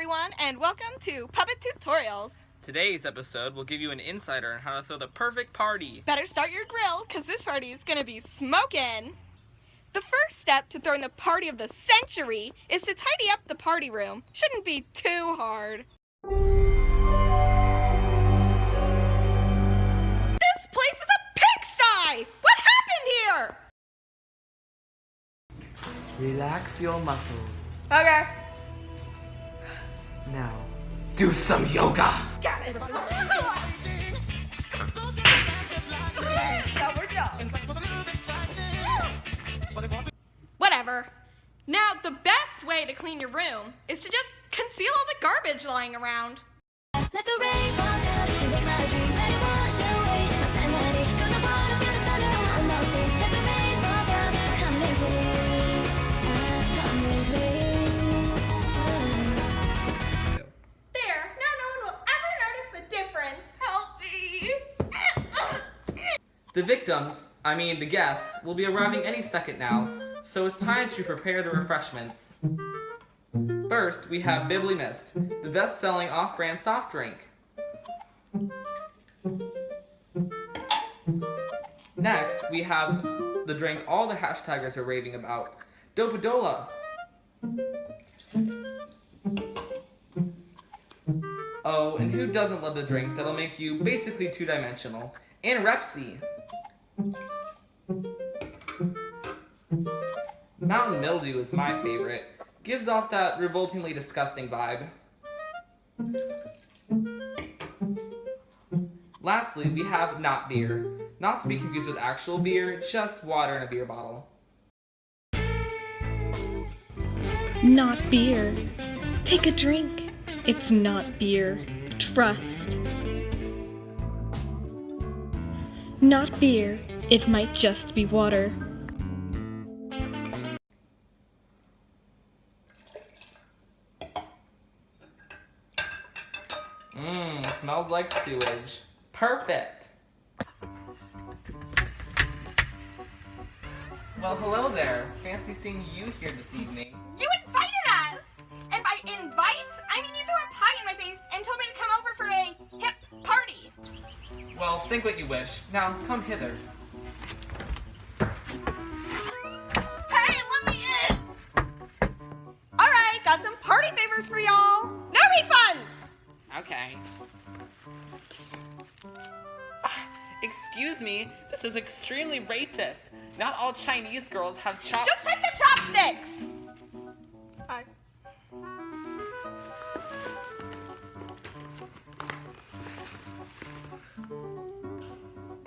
everyone, and welcome to Puppet Tutorials. Today's episode will give you an insider on how to throw the perfect party. Better start your grill, because this party is going to be smoking. The first step to throwing the party of the century is to tidy up the party room. Shouldn't be too hard. This place is a pigsty! What happened here? Relax your muscles. Okay. Now, do some yoga. Got it. Whatever. Now, the best way to clean your room is to just conceal all the garbage lying around. Let the rain fall down and make my dreams. Let it wash away my sanity. 'Cause I wanna feel the thunder on my feet. Let the rain fall down, come with me. Come with me. There, now no one will ever notice the difference. Help me. The the guests, will be arriving any second now, so it's time to prepare the refreshments. First, we have Bibbly Mist, the best-selling off-brand soft drink. Next, we have the drink all the hashtaggers are raving about, Dopadola. Oh, and who doesn't love the drink that'll make you basically two-dimensional? Anorexia. Mountain Mildew is my favorite. Gives off that revoltingly disgusting vibe. Lastly, we have Not Beer. Not to be confused with actual beer, just water in a beer bottle. Not beer. Take a drink. It's not beer. Trust. Not beer. It might just be water. Smells like sewage. Perfect! Well, hello there. Fancy seeing you here this evening. You invited us! And by invite, I mean you threw a pie in my face and told me to come over for a hip party. Well, think what you wish. Now, come hither. Hey, let me in! Alright, got some party favors for y'all. No refunds! Okay. Excuse me, this is extremely racist. Not all Chinese girls have chopsticks. Just take the chopsticks! Hi.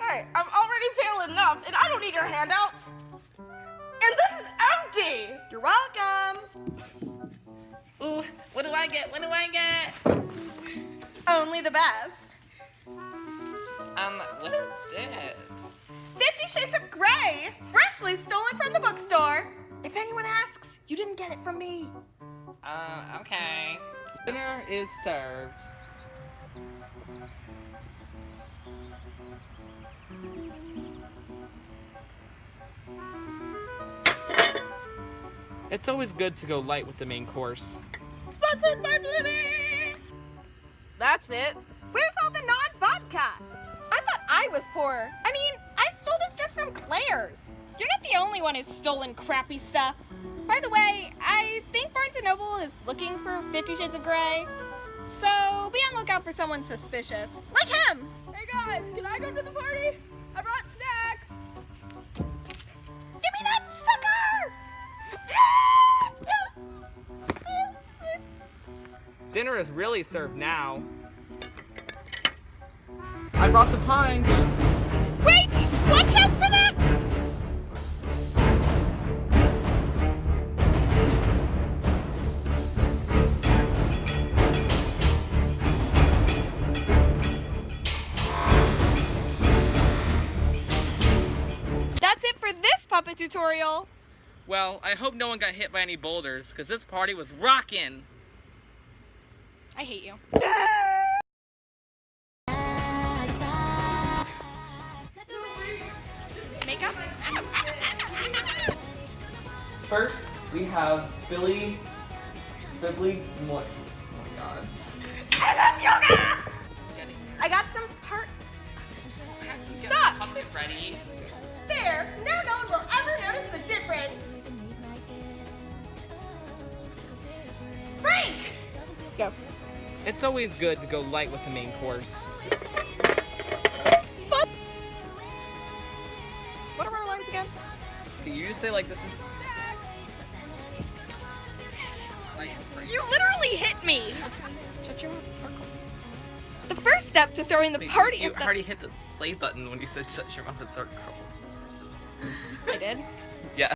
Hey, I'm already failing enough, and I don't need your handouts. And this is empty! You're welcome! Ooh, what do I get? What do I get? Only the best. What is this? 50 Shades of Grey! Freshly stolen from the bookstore. If anyone asks, you didn't get it from me. Okay. Dinner is served. It's always good to go light with the main course. Sponsored by Blibby! That's it. Where's all the non-vodka? I thought I was poor. I mean, I stole this just from Claire's. You're not the only one who's stolen crappy stuff. By the way, I think Barnes & Noble is looking for 50 Shades of Grey. So be on the lookout for someone suspicious. Like him! Hey guys, can I come to the party? I brought snacks! Give me that sucker! Dinner is really served now. I brought the pine. Wait! Watch out for that! That's it for this puppet tutorial. Well, I hope no one got hit by any boulders, because this party was rockin'. I hate you. Makeup? First, we have Bibbly god. I love yoga! I got some part. Get Suck! the puppet ready. There! Now no one will ever notice the difference! Frank! Go. It's always good to go light with the main course. What are our lines again? Can you just say like this? Nice, Frank. You literally hit me! Shut your mouth. The first step to throwing the Wait, party you at the... already hit the play button when you said shut your mouth and circle. I did? Yeah.